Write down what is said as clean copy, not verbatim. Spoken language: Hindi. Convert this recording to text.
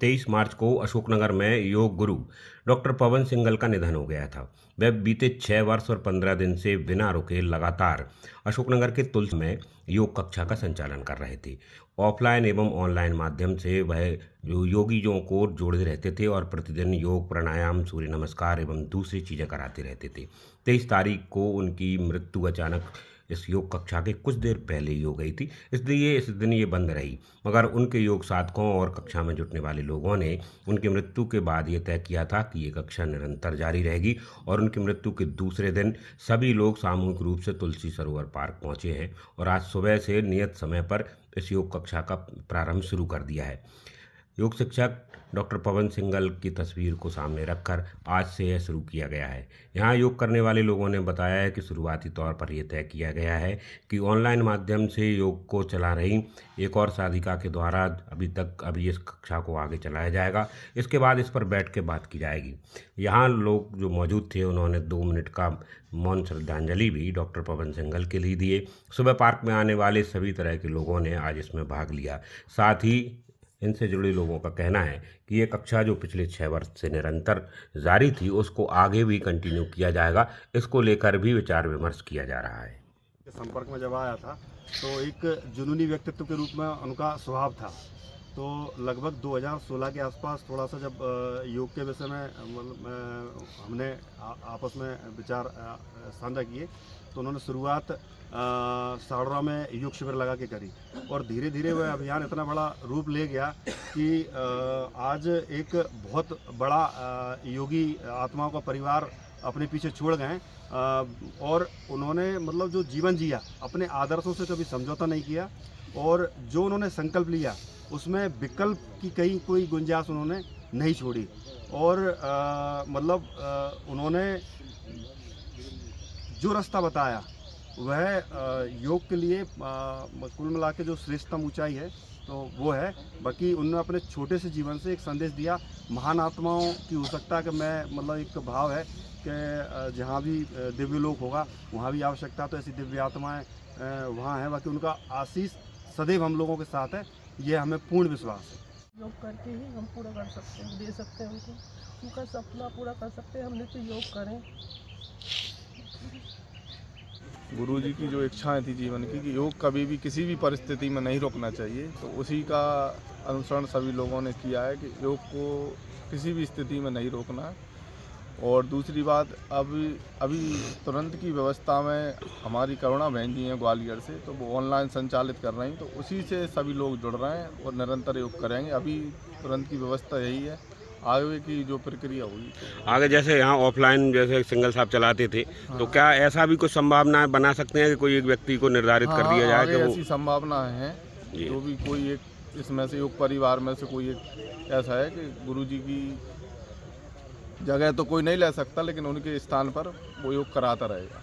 23 मार्च को अशोकनगर में योग गुरु डॉक्टर पवन सिंघल का निधन हो गया था। वह बीते 6 वर्ष और 15 दिन से बिना रुके लगातार अशोकनगर के तुलसी में योग कक्षा का संचालन कर रहे थे। ऑफलाइन एवं ऑनलाइन माध्यम से वह योगियों को जोड़े रहते थे और प्रतिदिन योग, प्राणायाम, सूर्य नमस्कार एवं दूसरी चीज़ें कराते रहते थे। 23 तारीख को उनकी मृत्यु अचानक इस योग कक्षा के कुछ देर पहले ही हो गई थी, इसलिए इस दिन ये बंद रही। मगर उनके योग साधकों और कक्षा में जुटने वाले लोगों ने उनकी मृत्यु के बाद ये तय किया था कि ये कक्षा निरंतर जारी रहेगी और उनकी मृत्यु के दूसरे दिन सभी लोग सामूहिक रूप से तुलसी सरोवर पार्क पहुंचे हैं और आज सुबह से नियत समय पर इस योग कक्षा का प्रारंभ शुरू कर दिया है। योग शिक्षक डॉक्टर पवन सिंघल की तस्वीर को सामने रखकर आज से यह शुरू किया गया है। यहाँ योग करने वाले लोगों ने बताया है कि शुरुआती तौर पर यह तय किया गया है कि ऑनलाइन माध्यम से योग को चला रही एक और साधिका के द्वारा अभी इस कक्षा को आगे चलाया जाएगा। इसके बाद इस पर बैठ के बात की जाएगी। यहाँ लोग जो मौजूद थे उन्होंने 2 मिनट का मौन श्रद्धांजलि भी डॉक्टर पवन सिंघल के लिए दिए। सुबह पार्क में आने वाले सभी तरह के लोगों ने आज इसमें भाग लिया। साथ ही इनसे जुड़े लोगों का कहना है कि ये कक्षा जो पिछले 6 वर्ष से निरंतर जारी थी उसको आगे भी कंटिन्यू किया जाएगा। इसको लेकर भी विचार विमर्श किया जा रहा है। संपर्क में जब आया था तो एक जुनूनी व्यक्तित्व के रूप में उनका स्वभाव था। तो लगभग 2016 के आसपास थोड़ा सा जब योग के विषय में हमने आपस में विचार साझा किए तो उन्होंने शुरुआत साड़रा में योग शिविर लगा के करी और धीरे धीरे वह अभियान इतना बड़ा रूप ले गया कि आज एक बहुत बड़ा योगी आत्माओं का परिवार अपने पीछे छोड़ गए और उन्होंने मतलब जो जीवन जिया अपने आदर्शों से कभी समझौता नहीं किया और जो उन्होंने संकल्प लिया उसमें विकल्प की कहीं कोई गुंजाइश उन्होंने नहीं छोड़ी और उन्होंने जो रास्ता बताया वह योग के लिए कुल मिला के जो श्रेष्ठतम ऊंचाई है तो वो है। बाकी उन्होंने अपने छोटे से जीवन से एक संदेश दिया। महान आत्माओं की हो सकता है कि मैं एक भाव है कि जहाँ भी दिव्य लोक होगा वहाँ भी आवश्यकता तो ऐसी दिव्य आत्माएँ वहाँ हैं। बाकी उनका आशीष सदैव हम लोगों के साथ है, ये हमें पूर्ण विश्वास है। योग करके ही हम पूरा कर सकते हैं, दे सकते हैं उनका सपना पूरा कर सकते हैं। हम नित्य योग करें। गुरुजी की जो इच्छाएं थी जीवन की कि योग कभी भी किसी भी परिस्थिति में नहीं रोकना चाहिए, तो उसी का अनुसरण सभी लोगों ने किया है कि योग को किसी भी स्थिति में नहीं रोकना है। और दूसरी बात, अभी तुरंत की व्यवस्था में हमारी करुणा बहन जी हैं ग्वालियर से, तो वो ऑनलाइन संचालित कर रही हैं, तो उसी से सभी लोग जुड़ रहे हैं और निरंतर योग करेंगे। अभी तुरंत की व्यवस्था यही है, आगे की जो प्रक्रिया हुई आगे जैसे यहाँ ऑफलाइन जैसे सिंगल साहब चलाते थे तो क्या ऐसा भी कुछ संभावना बना सकते हैं कि कोई एक व्यक्ति को निर्धारित कर दिया जाए कि वो ऐसी संभावना है। जो भी कोई एक इसमें से योग परिवार में से कोई एक ऐसा है कि गुरुजी की जगह तो कोई नहीं ले सकता, लेकिन उनके स्थान पर वो योग कराता रहेगा।